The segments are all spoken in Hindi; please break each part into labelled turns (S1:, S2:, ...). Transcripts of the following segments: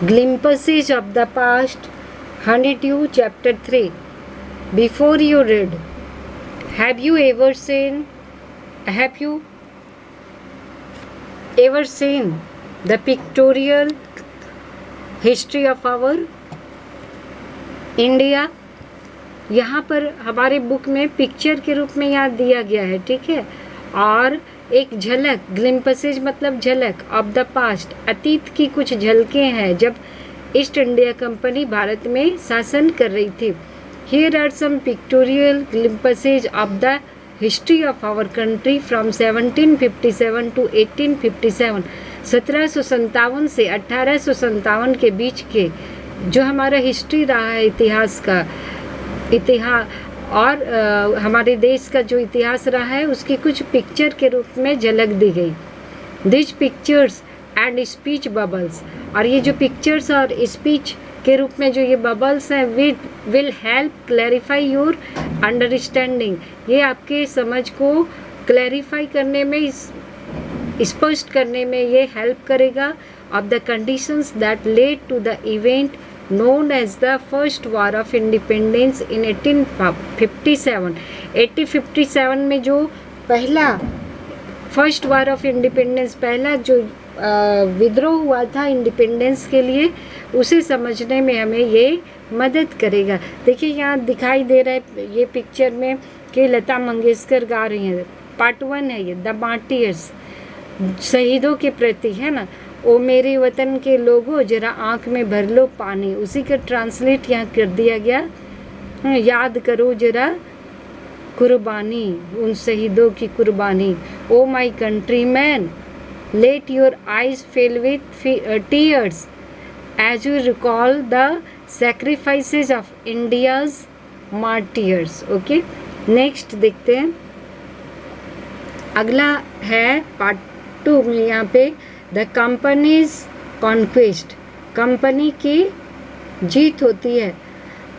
S1: Glimpses of the Past, Honeydew, Chapter 3. Before you read, have you ever seen the pictorial history of our India? यहाँ पर हमारे बुक में पिक्चर के रूप में याद दिया गया है, ठीक है। और एक झलक, ग्लिम्पसेज मतलब झलक, ऑफ द पास्ट, अतीत की कुछ झलकें हैं जब ईस्ट इंडिया कंपनी भारत में शासन कर रही थी। Here are some pictorial glimpses of the history of our country from 1757 to 1857। 1757 से 1857 के बीच के जो हमारा हिस्ट्री रहा है, इतिहास और हमारे देश का जो इतिहास रहा है उसकी कुछ पिक्चर के रूप में झलक दी गई। This pictures and speech bubbles, और ये जो पिक्चर्स और स्पीच के रूप में जो ये बबल्स हैं will help clarify your understanding, ये आपके समझ को क्लैरिफाई करने में, स्पष्ट करने में ये हेल्प करेगा। Of the conditions that led to the event known as the first war of independence in 1857। 1857 में जो पहला फर्स्ट वार ऑफ इंडिपेंडेंस, पहला जो विद्रोह हुआ था इंडिपेंडेंस के लिए, उसे समझने में हमें ये मदद करेगा। देखिए यहाँ दिखाई दे रहा है ये पिक्चर में कि लता मंगेशकर गा रही हैं। पार्ट 1 है ये, द मार्टियर्स, शहीदों के प्रति, है ना। ओ मेरे वतन के लोगों जरा आँख में भर लो पानी, उसी का ट्रांसलेट यहाँ कर दिया गया। याद करो जरा कुर्बानी, उन शहीदों की कुर्बानी। O my country man, let your eyes fill with tears as you recall the sacrifices of India's martyrs. Okay, next देखते हैं। अगला है पार्ट 2 में, यहाँ पे द कंपनीज कॉन्क्वेस्ट, कंपनी की जीत होती है।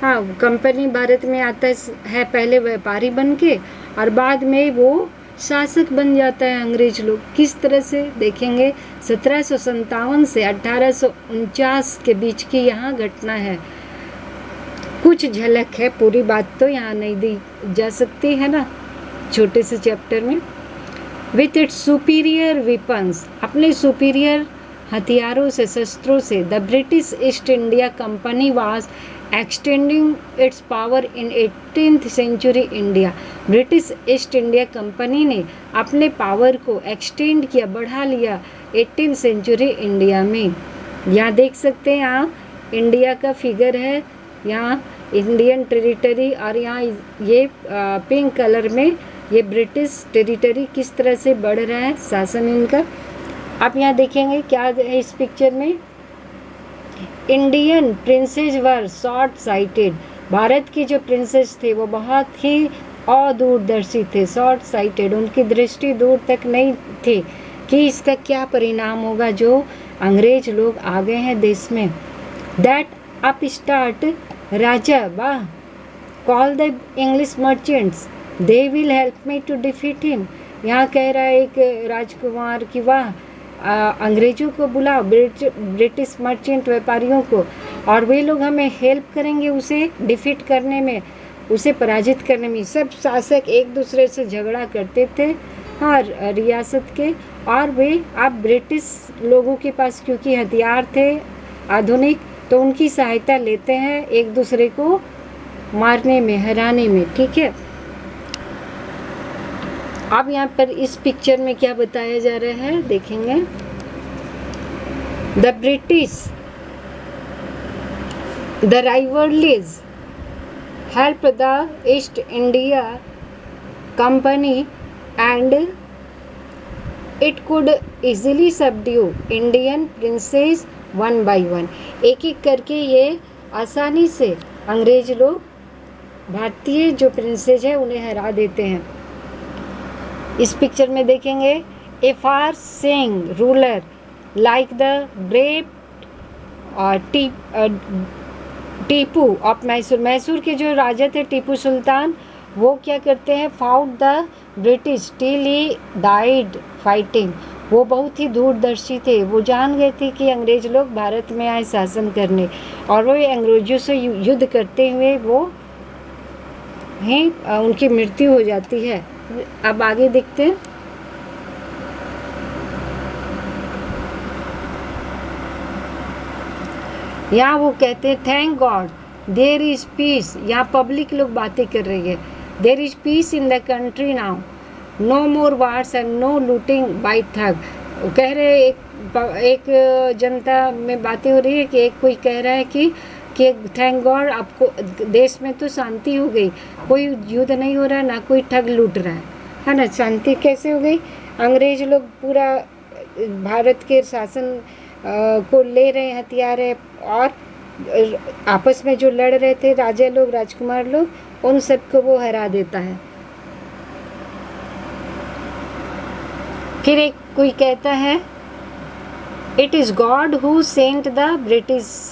S1: हाँ, कंपनी भारत में आता है पहले व्यापारी बन के, और बाद में वो शासक बन जाता है अंग्रेज लोग। किस तरह से देखेंगे, 1757 से 1849 के बीच की यहाँ घटना है। कुछ झलक है, पूरी बात तो यहाँ नहीं दी जा सकती है ना छोटे से चैप्टर में। विथ इट्स सुपीरियर वेपन्स, अपने सुपीरियर हथियारों से, शस्त्रों से, the British East India Company was extending its power in 18th century India. British East India Company ने अपने पावर को एक्सटेंड किया, बढ़ा लिया 18th सेंचुरी इंडिया में। यहाँ देख सकते हैं, यहाँ इंडिया का फिगर है, यहाँ इंडियन टेरिटरी, और यहाँ ये पिंक कलर में ये ब्रिटिश टेरिटरी किस तरह से बढ़ रहा है शासन इनका। आप यहाँ देखेंगे क्या है इस पिक्चर में, इंडियन प्रिंसेस वर शॉर्ट साइटेड, भारत की जो प्रिंसेस थे वो बहुत ही अदूरदर्शी थे, शॉर्ट साइटेड, उनकी दृष्टि दूर तक नहीं थी कि इसका क्या परिणाम होगा जो अंग्रेज लोग आ गए हैं देश में। दैट अप स्टार्ट राजा वाह call the English merchants, they will help me to defeat him. यहाँ कह रहा है एक राजकुमार कि वाह अंग्रेजों को बुलाओ, ब्रिटिश मर्चेंट व्यापारियों को, और वे लोग हमें हेल्प करेंगे उसे डिफीट करने में, उसे पराजित करने में। सब शासक एक दूसरे से झगड़ा करते थे हर रियासत के, और वे अब ब्रिटिश लोगों के पास क्योंकि हथियार थे आधुनिक, तो उनकी सहायता लेते हैं एक दूसरे को मारने में, हराने में, ठीक है। अब यहाँ पर इस पिक्चर में क्या बताया जा रहा है देखेंगे। The British, the rivalries help the east India company and it could easily subdue Indian princess one by one. एक एक करके ये आसानी से अंग्रेज लोग भारतीय जो प्रिंसेस है उन्हें हरा देते हैं। इस पिक्चर में देखेंगे, a far seeing ruler like the brave Tipu of Mysore, Mysore के जो राजा थे टीपू सुल्तान, वो क्या करते हैं, fought the British till he died fighting, वो बहुत ही दूरदर्शी थे। वो जान गए थे कि अंग्रेज लोग भारत में आए शासन करने, और वो अंग्रेजों से युद्ध करते हुए वो ही उनकी मृत्यु हो जाती है। अब आगे देखते हैं। यहाँ वो कहते हैं thank God there is peace. यहाँ पब्लिक लोग बातें कर रही है। There is peace in the country now, no more wars and no looting by thug. कह रहे एक जनता में बातें हो रही है कि एक कोई कह रहा है कि थैंक गॉड आपको देश में तो शांति हो गई, कोई युद्ध नहीं हो रहा, ना कोई ठग लूट रहा है ना। शांति कैसे हो गई? अंग्रेज लोग पूरा भारत के शासन को ले रहे हैं हथियार है, और आपस में जो लड़ रहे थे राजा लोग, राजकुमार लोग, उन सबको वो हरा देता है। फिर एक कोई कहता है it is God who sent the British,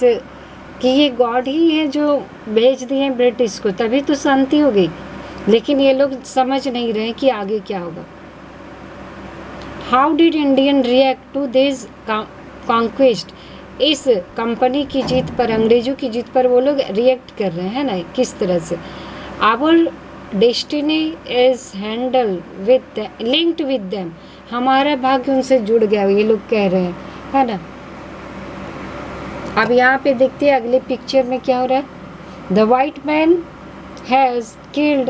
S1: कि ये गॉड ही है जो भेज दिए ब्रिटिश को, तभी तो शांति हो गई। लेकिन ये लोग समझ नहीं रहे कि आगे क्या होगा। How did Indian react to this conquest? इस कंपनी की जीत पर, अंग्रेजों की जीत पर वो लोग रिएक्ट कर रहे हैं ना, किस तरह से? Our destiny is handle with linked with them, हमारा भाग्य उनसे जुड़ गया, ये लोग कह रहे हैं, है ना। अब यहाँ पे देखते हैं अगले पिक्चर में क्या हो रहा है। The white man has killed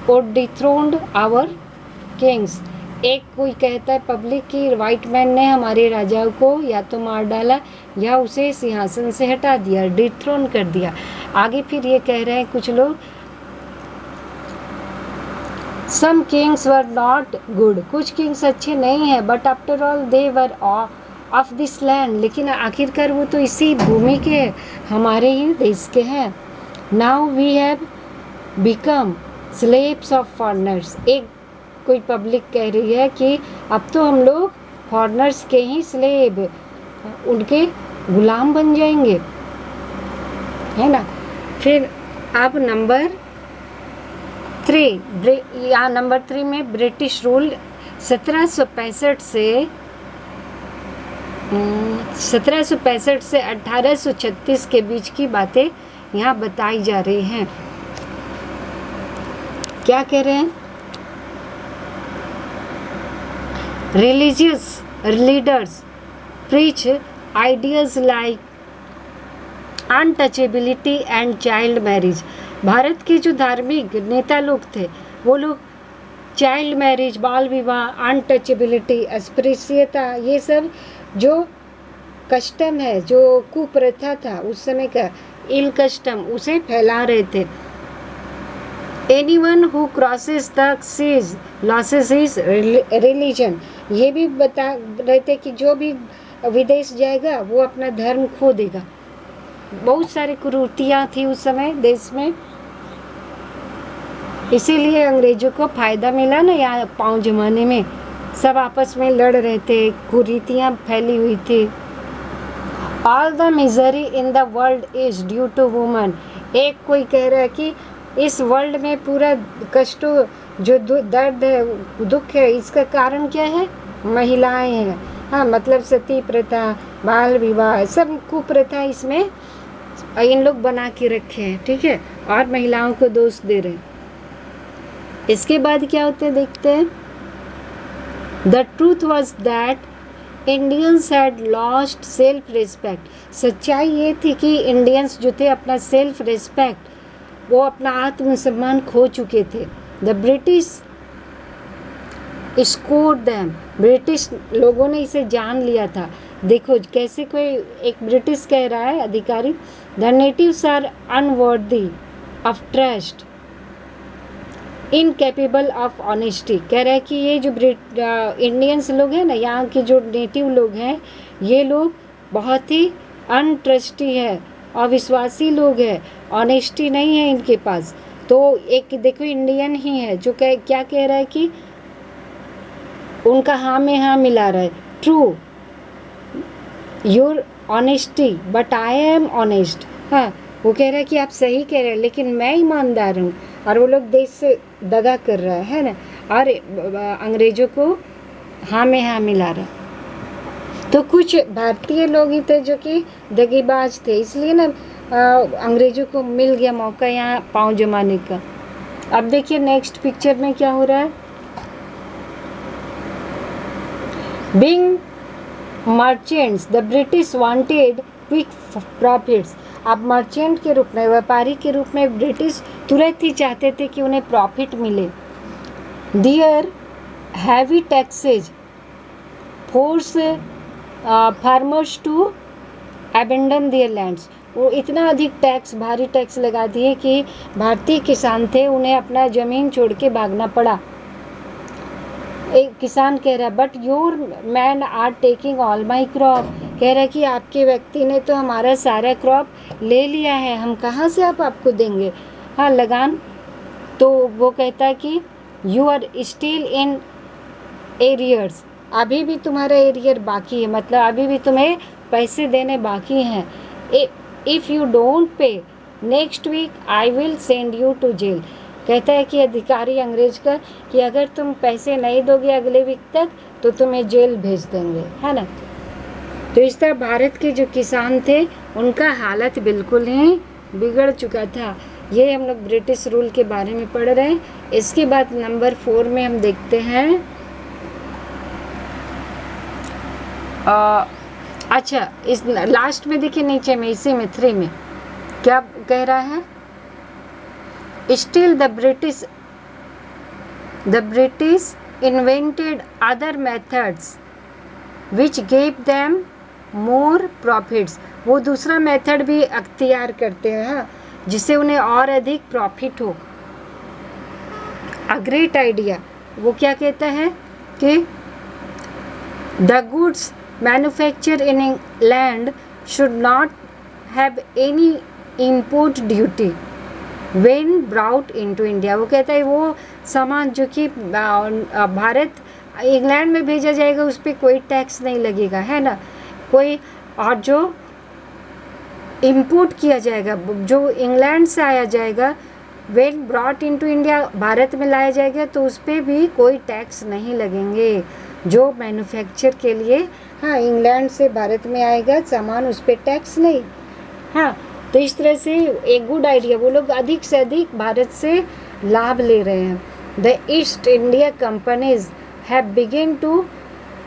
S1: और डिथ्रोन्ड आवर किंग्स। एक कोई कहता है पब्लिक की वाइट मैन ने हमारे राजाओं को या तो मार डाला या उसे सिंहासन से हटा दिया, डिथ्रोन कर दिया। आगे फिर ये कह रहे हैं कुछ लोग, सम किंग्स वर नॉट गुड, कुछ किंग्स अच्छे नहीं हैं, but after all they were of this land, लेकिन आखिरकार वो तो इसी भूमि के, हमारे ही देश के हैं। Now we have become slaves of foreigners. एक कोई पब्लिक कह रही है कि अब तो हम लोग फॉरेनर्स के ही स्लेब, उनके गुलाम बन जाएंगे, है ना। फिर अब नंबर 3, यहाँ नंबर 3 में ब्रिटिश रूल 1765 से 1836 के बीच की बातें यहाँ बताई जा रही हैं। क्या कह रहे हैं? Religious leaders preach ideas like untouchability and child marriage. Bharat के जो धार्मिक नेता लोग थे वो लोग चाइल्ड मैरिज, बाल विवाह, अनटचेबिलिटी, अस्पृश्यता, ये सब जो कस्टम है, जो कुप्रथा था उस समय का, इल कस्टम, उसे फैला रहे थे। Anyone who crosses the seas loses his religion. ये भी बता रहे थे कि जो भी विदेश जाएगा वो अपना धर्म खो देगा। बहुत सारी कुरीतियाँ थी उस समय देश में, इसीलिए अंग्रेजों को फ़ायदा मिला ना। यहाँ पाँव जमाने में सब आपस में लड़ रहे थे, कुरीतियाँ फैली हुई थी। All the misery in the world is due to woman. एक कोई कह रहा है कि इस वर्ल्ड में पूरा कष्टों, जो दर्द है, दुख है, इसका कारण क्या है? महिलाएं हैं। हाँ, मतलब सती प्रथा, बाल विवाह, सब कुप्रथा इसमें इन लोग बना के रखे हैं, ठीक है, और महिलाओं को दोष दे रहे हैं। इसके बाद क्या होते हैं देखते हैं। The truth was that Indians had lost self respect. सच्चाई ये थी कि इंडियंस जो थे अपना सेल्फ रिस्पेक्ट, वो अपना आत्मसम्मान खो चुके थे। The British scored them. British लोगों ने इसे जान लिया था। देखो कैसे कोई एक ब्रिटिश कह रहा है अधिकारी, the natives are unworthy of trust, incapable of honesty. कह रहा है कि ये जो इंडियंस लोग हैं ना, यहाँ के जो नेटिव लोग हैं, ये लोग बहुत ही अनट्रस्टी है, अविश्वासी लोग हैं, ऑनेस्टी नहीं है इनके पास। तो एक देखो इंडियन ही है जो क्या कह रहा है कि उनका हाँ में हाँ मिला रहा है। True your honesty but I am honest. हाँ, वो कह रहा है कि आप सही कह रहे हैं लेकिन मैं ईमानदार हूँ, और वो लोग देश से दगा कर रहा है ना, और अंग्रेज़ों को हाँ में हाँ मिला रहा। तो कुछ भारतीय लोग ही थे जो कि दगेबाज थे, इसलिए ना अंग्रेजों को मिल गया मौका यहाँ पाँव जमाने का। अब देखिए नेक्स्ट पिक्चर में क्या हो रहा है। Being merchants the British wanted quick profits. अब मर्चेंट के रूप में, व्यापारी के रूप में ब्रिटिश तुरंत ही चाहते थे कि उन्हें प्रॉफिट मिले। Their heavy taxes force farmers to abandon their lands. वो इतना अधिक टैक्स, भारी टैक्स लगा दिए कि भारतीय किसान थे उन्हें अपना ज़मीन छोड़ के भागना पड़ा। एक किसान कह रहा, but your man are taking all my crop. कह रहा कि आपके व्यक्ति ने तो हमारा सारा क्रॉप ले लिया है, हम कहाँ से आपको देंगे, हाँ लगान। तो वो कहता कि you are still in arrears, अभी भी तुम्हारा एरियर बाकी है, मतलब अभी भी तुम्हें पैसे देने बाकी हैं। If you don't pay next week I will send you to jail. कहता है कि अधिकारी अंग्रेज का कि अगर तुम पैसे नहीं दोगे अगले वीक तक तो तुम्हें जेल भेज देंगे, है ना। तो इस तरह भारत के जो किसान थे उनका हालत बिल्कुल ही बिगड़ चुका था। ये हम लोग ब्रिटिश रूल के बारे में पढ़ रहे हैं। इसके बाद नंबर 4 में हम देखते हैं अच्छा इस लास्ट में देखिए नीचे में, इसी में 3 में क्या कह रहा है। Still the British invented other methods which gave them more profits। वो दूसरा मेथड भी अख्तियार करते हैं, हाँ, जिससे उन्हें और अधिक प्रॉफिट हो। अ ग्रेट आइडिया, वो क्या कहता है कि the goods manufacture in England should not have any import duty when brought into India. वो कहता है वो सामान जो कि भारत इंग्लैंड में भेजा जाएगा उस पर कोई टैक्स नहीं लगेगा, है ना, कोई, और जो इंपोर्ट किया जाएगा, जो इंग्लैंड से आया जाएगा, when brought into India, Bharat में लाया जाएगा तो उस पर भी कोई टैक्स नहीं लगेंगे। जो मैन्युफैक्चर के लिए, हाँ, इंग्लैंड से भारत में आएगा सामान, उस पर टैक्स नहीं, हाँ। तो इस तरह से एक गुड आइडिया, वो लोग अधिक से अधिक भारत से लाभ ले रहे हैं। The east India companies have begin to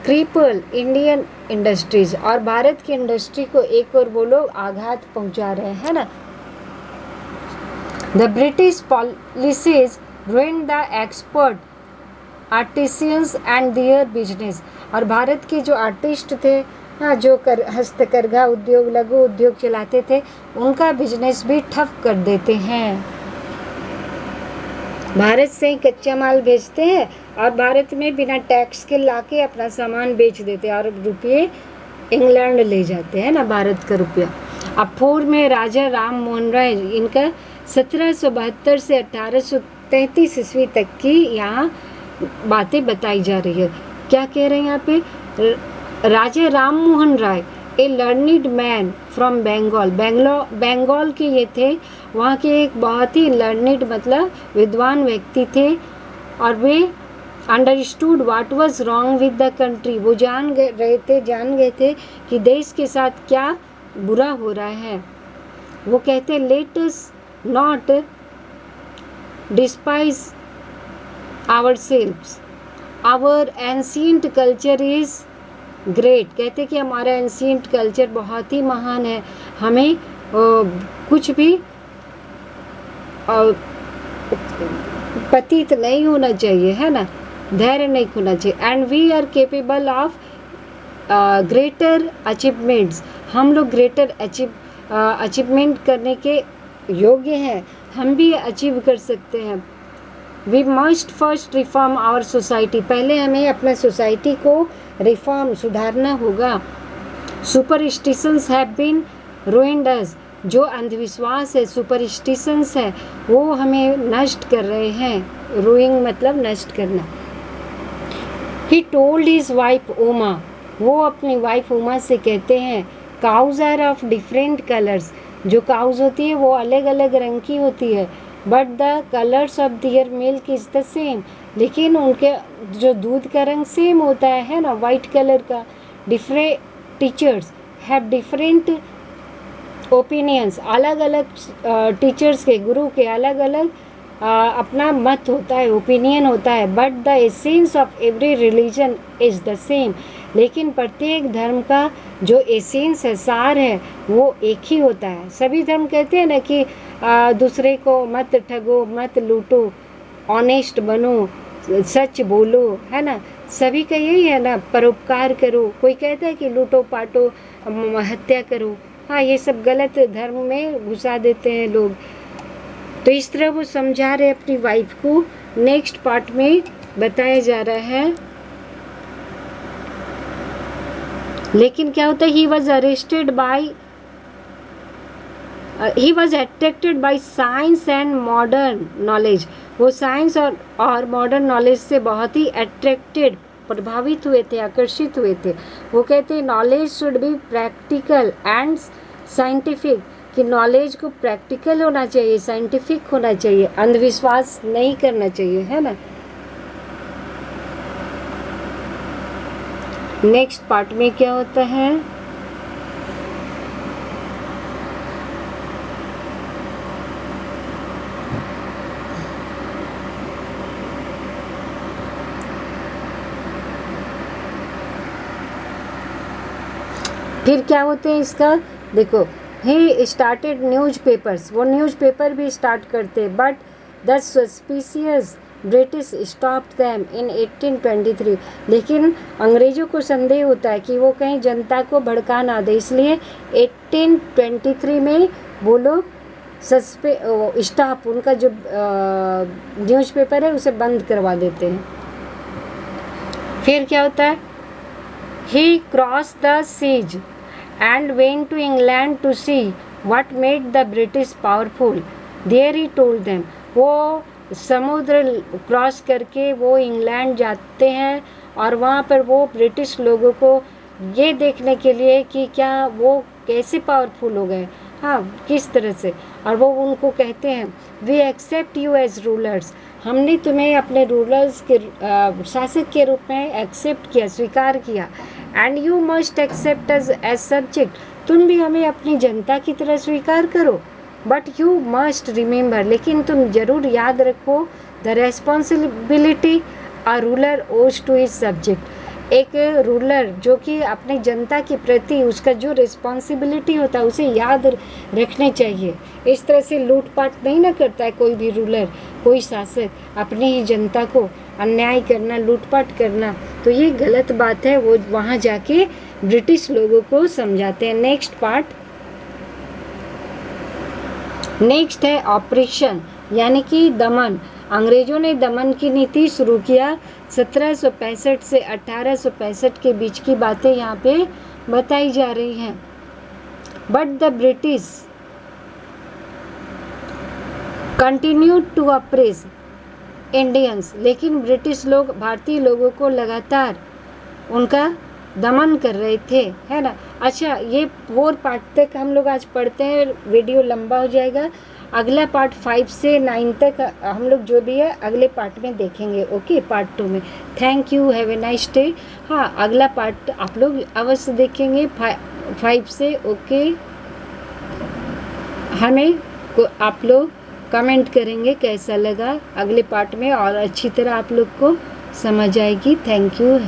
S1: cripple Indian industries, और भारत की इंडस्ट्री को एक और वो लोग आघात पहुंचा रहे हैं, ना। The British policies ruined the expert artisans and their business. और भारत के जो आर्टिस्ट थे, हाँ, जो हस्तकरघा उद्योग, लघु उद्योग चलाते थे, उनका बिजनेस भी ठप कर देते हैं। भारत से ही कच्चा माल भेजते हैं और भारत में बिना टैक्स के लाके अपना सामान बेच देते हैं और रुपये इंग्लैंड ले जाते हैं, ना, भारत का रुपया। अब 4 में राजा राम मोहन राय, इनका 1772 से 1833 ईस्वी तक की यहाँ बातें बताई जा रही है। क्या कह रहे हैं यहाँ पे, Raja Ram Mohan Roy a learned man from Bengal, Bengal के ये थे, वहाँ के एक बहुत ही लर्निड मतलब विद्वान व्यक्ति थे, और वे understood what was wrong with the country. वो जान गए थे कि देश के साथ क्या बुरा हो रहा है। वो कहते let us not despise ourselves, our ancient culture is great. कहते कि हमारा एंशिएंट कल्चर बहुत ही महान है, हमें कुछ भी पतित नहीं होना चाहिए, है ना, धैर्य नहीं खोना चाहिए। And we are capable of greater achievements, हम लोग ग्रेटर अचीवमेंट करने के योग्य हैं, हम भी अचीव कर सकते हैं। We must first reform our society, पहले हमें अपना सोसाइटी को रिफॉर्म, सुधारना होगा। Superstitions have been ruined us, जो अंधविश्वास है, सुपरस्टिशंस है, वो हमें नष्ट कर रहे हैं। रूइंग मतलब नष्ट करना। He told his wife Uma, वो अपनी वाइफ उमा से कहते हैं, cows are of different colours, जो काउज होती है वो अलग अलग रंग की होती है, but the colours of their milk is the same, लेकिन उनके जो दूध का रंग सेम होता है ना, वाइट कलर का। Different teachers have different opinions, अलग अलग टीचर्स के, गुरु के अलग अलग अपना मत होता है, ओपिनियन होता है। But the essence of every religion is the same, लेकिन प्रत्येक धर्म का जो एसेंस है, सार है, वो एक ही होता है। सभी धर्म कहते हैं ना कि दूसरे को मत ठगो, मत लूटो, ऑनेस्ट बनो, सच बोलो, है ना। सभी का यही है ना, परोपकार करो। कोई कहता है कि लूटो पाटो, हत्या करो, हाँ ये सब गलत धर्म में घुसा देते हैं लोग। तो इस तरह वो समझा रहे अपनी वाइफ को। नेक्स्ट पार्ट में बताया जा रहा है, लेकिन क्या होता है, he was attracted by science and modern knowledge. वो साइंस और मॉडर्न नॉलेज से बहुत ही अट्रैक्टेड, प्रभावित हुए थे, आकर्षित हुए थे। वो कहते हैं knowledge should be practical and scientific, कि नॉलेज को प्रैक्टिकल होना चाहिए, साइंटिफिक होना चाहिए, अंधविश्वास नहीं करना चाहिए, है ना। नेक्स्ट पार्ट में क्या होता है, फिर क्या होते हैं इसका, देखो, ही स्टार्टेड न्यूज़पेपर्स, वो न्यूज़पेपर भी स्टार्ट करते, but the suspicious British stopped them in 1823। लेकिन अंग्रेज़ों को संदेह होता है कि वो कहीं जनता को भड़का ना दे, इसलिए 1823 में वो लोग स्टॉप, उनका जो न्यूज़पेपर है उसे बंद करवा देते हैं। फिर क्या होता है, he cross the seas and went to England to see what made the British powerful. There he told them, वो समुद्र क्रॉस करके वो इंग्लैंड जाते हैं और वहाँ पर वो ब्रिटिश लोगों को ये देखने के लिए कि क्या वो कैसे पावरफुल हो गए, हाँ किस तरह से, और वो उनको कहते हैं we accept you as rulers, हमने तुम्हें अपने रूलर्स के शासक के रूप में एक्सेप्ट किया, स्वीकार किया। And you must accept as subject, तुम भी हमें अपनी जनता की तरह स्वीकार करो। बट यू मस्ट रिमेंबर, लेकिन तुम जरूर याद रखो, द रेस्पॉन्सिबिलिटी अ रूलर ओज टू हिज सब्जेक्ट, एक रूलर जो कि अपने जनता के प्रति उसका जो रिस्पॉन्सिबिलिटी होता है उसे याद रखने चाहिए। इस तरह से लूटपाट नहीं ना करता है कोई भी रूलर, कोई शासक, अपनी ही जनता को अन्याय करना, लूटपाट करना, तो ये गलत बात है। वो वहाँ जाके ब्रिटिश लोगों को समझाते हैं। नेक्स्ट पार्ट, नेक्स्ट है ऑपरेशन, यानी कि दमन। अंग्रेजों ने दमन की नीति शुरू किया 1765 से 1865 के बीच की बातें यहाँ पे बताई जा रही हैं। But the British continued to oppress Indians, लेकिन ब्रिटिश लोग भारतीय लोगों को लगातार उनका दमन कर रहे थे, है ना। अच्छा, ये 4 पार्ट तक हम लोग आज पढ़ते हैं, वीडियो लंबा हो जाएगा। अगला पार्ट 5 से 9 तक हम लोग जो भी है अगले पार्ट में देखेंगे, ओके, पार्ट 2 में। Thank you, have a nice day. हाँ, अगला पार्ट आप लोग अवश्य देखेंगे 5 से, ओके। हमें आप लोग कमेंट करेंगे कैसा लगा अगले पार्ट में, और अच्छी तरह आप लोग को समझ आएगी। Thank you.